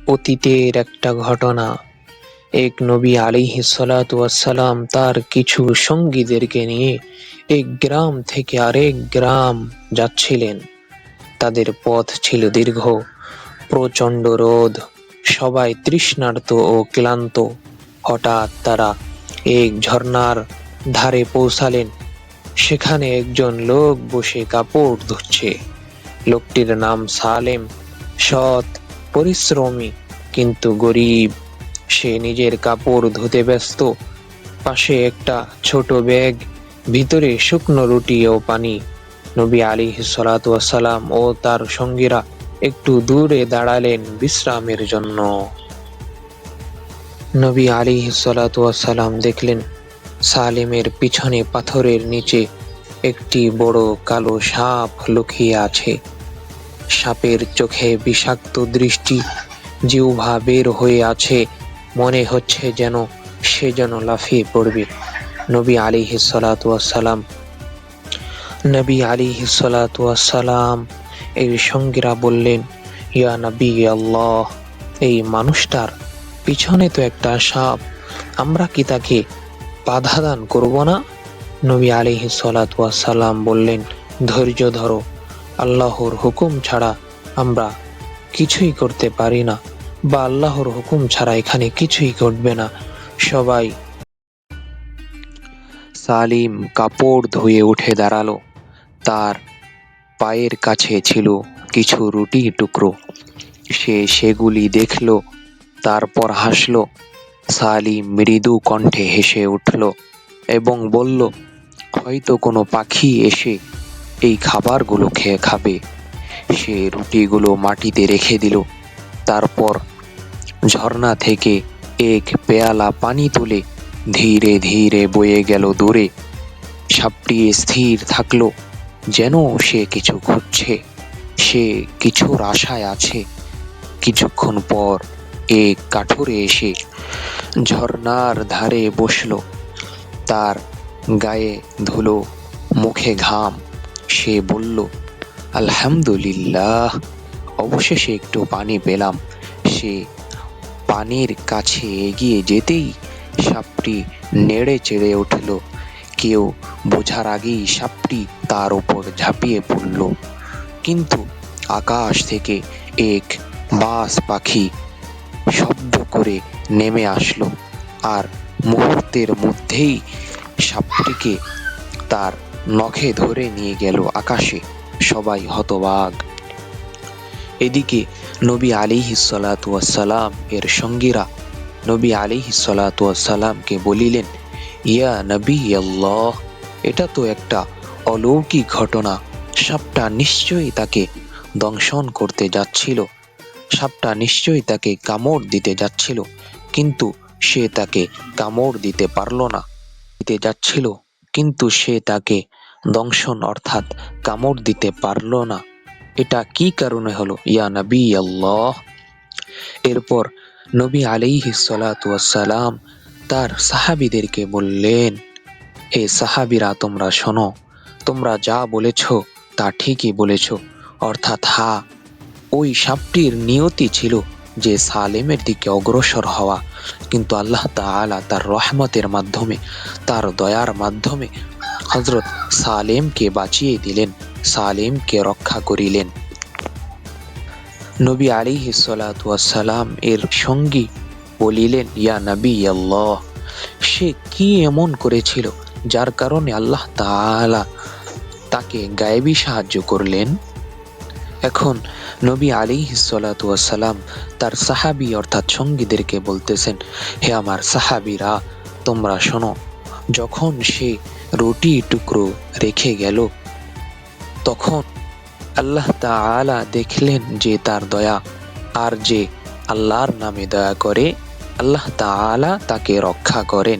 অতীতের একটা ঘটনা। এক নবী আলাইহিস সালাতু ওয়াস সালাম তার কিছু সঙ্গীদেরকে নিয়ে এক গ্রাম থেকে আরেক গ্রাম যাচ্ছিলেন। তাদের পথ ছিল দীর্ঘ, প্রচণ্ড রোদ, সবাই তৃষ্ণার্ত ও ক্লান্ত। হঠাৎ তারা এক ঝর্ণার ধারে পৌঁছালেন। সেখানে একজন লোক বসে কাপড় ধুচ্ছে। লোকটির নাম সালেম। সৎ, পরিশ্রমী, কিন্তু গরিব। সে নিজের কাপড় ধুতে ব্যস্ত। পাশে একটা ছোট ব্যাগ, ভিতরে শুকনো রুটি ও পানি। নবী আলাইহিস সালাতু ওয়াস সালাম ও তার সঙ্গীরা একটু দূরে দাঁড়ালেন বিশ্রামের জন্য। নবী আলাইহিস সালাতু ওয়াস সালাম দেখলেন সালেমের পিছনে পাথরের নিচে একটি বড় কালো সাপ লুকিয়ে আছে। সাপের চোখে বিষাক্ত দৃষ্টি, জিহ্বা বের হয়ে আছে, মনে হচ্ছে যেন সে যেন লাফিয়ে পড়বে। নবী আলাইহিস সালাতু ওয়াস সালাম নবী আলাইহিস সালাতু ওয়াস সালাম এর সঙ্গীরা বললেন, ইয়া নবী আল্লাহ, এই মানুষটার পিছনে তো একটা সাপ, আমরা কি তাকে বাধা দান করব না? নবী আলাইহিস সালাতু ওয়াস সালাম বললেন, ধৈর্য ধরো, আল্লাহর হুকুম ছাড়া আমরা কিছুই করতে পারি না, বা আল্লাহর হুকুম ছাড়া এখানে কিছুই ঘটবে না। সবাই সালিম কাপড় ধুয়ে উঠে দাঁড়ালো। তার পায়ের কাছে ছিল কিছু রুটি টুকরো। সে সেগুলি দেখল, তারপর হাসল। সালিম মৃদু কণ্ঠে হেসে উঠল এবং বলল, হয়তো কোনো পাখি এসে এই খাবারগুলো খেয়ে খাবে। সে রুটিগুলো মাটিতে রেখে দিল। তারপর ঝর্ণা থেকে এক পেয়ালা পানি তুলে ধীরে ধীরে বয়ে গেল দূরে। সাপটি স্থির থাকলো, যেন সে কিছু খুঁজছে, সে কিছুর আশায় আছে। কিছুক্ষণ পর এক কাঠুরে এসে ঝর্ণার ধারে বসল। তার গায়ে ধুলো, মুখে ঘাম। সে বলল, আলহামদুলিল্লাহ, অবশেষে একটু পানি পেলাম। সে পানির কাছে এগিয়ে যেতেই সাপটি নেড়ে চেড়ে উঠল। কেউ বোঝার আগেই সাপটি তার উপর ঝাঁপিয়ে পড়ল। কিন্তু আকাশ থেকে এক বাজ পাখি শব্দ করে নেমে আসলো, আর মুহূর্তের মধ্যেই সাপটিকে তার নখে ধরে নিয়ে গেল আকাশে। সবাই হতবাক। এদিকে নবী আলাইহিস সালাতু ওয়াস সালাম এর সঙ্গীরা নবী আলাইহিস সালাতু ওয়াস সালামকে বলিলেন, ইয়া নবী আল্লাহ, এটা তো একটা অলৌকিক ঘটনা। সাপটা নিশ্চয়ই তাকে দংশন করতে যাচ্ছিল। সাপটা নিশ্চয়ই তাকে কামড় দিতে যাচ্ছিল, কিন্তু সে তাকে কামড় দিতে পারল না। দিতে যাচ্ছিল, কিন্তু সে তাকে দংশন অর্থাৎ কামড় দিতে পারল না। এটা কি কারণে হলো ইয়া নবী আল্লাহ? এরপর নবী আলাইহিস সালাতু ওয়াস সালাম তার সাহাবীদেরকে বললেন, হে সাহাবীরা, তোমরা শোনো, তোমরা যা বলেছ তা ঠিকই বলেছ। অর্থাৎ হ্যাঁ, ওই সাপটির নিয়তি ছিল যে সালেমের দিকে অগ্রসর হওয়া, কিন্তু আল্লাহ তাআলা তার রহমতের মাধ্যমে, তার দয়ার মাধ্যমে হযরত সালেমকে বাঁচিয়ে দিলেন, সালেমকে রক্ষা করিলেন। নবী আলাইহিস সালাতু ওয়াস সালাম এর সঙ্গী বলিলেন, ইয়া নবী আল্লাহ, সে কি এমন করেছিল যার কারণে আল্লাহ তাআলা তাকে গায়েবী সাহায্য করলেন? এখন নবী আলাইহিস সালাতু ওয়াস সালাম তার সাহাবী অর্থাৎ সঙ্গীদেরকে বলতেছেন, হে আমার সাহাবীরা, তোমরা শোনো, যখন সে রুটি টুকরো রেখে গেল, তখন আল্লাহ তাআলা দেখলেন যে তার দয়া, আর যে আল্লাহর নামে দয়া করে আল্লাহ তাআলা তাকে রক্ষা করেন।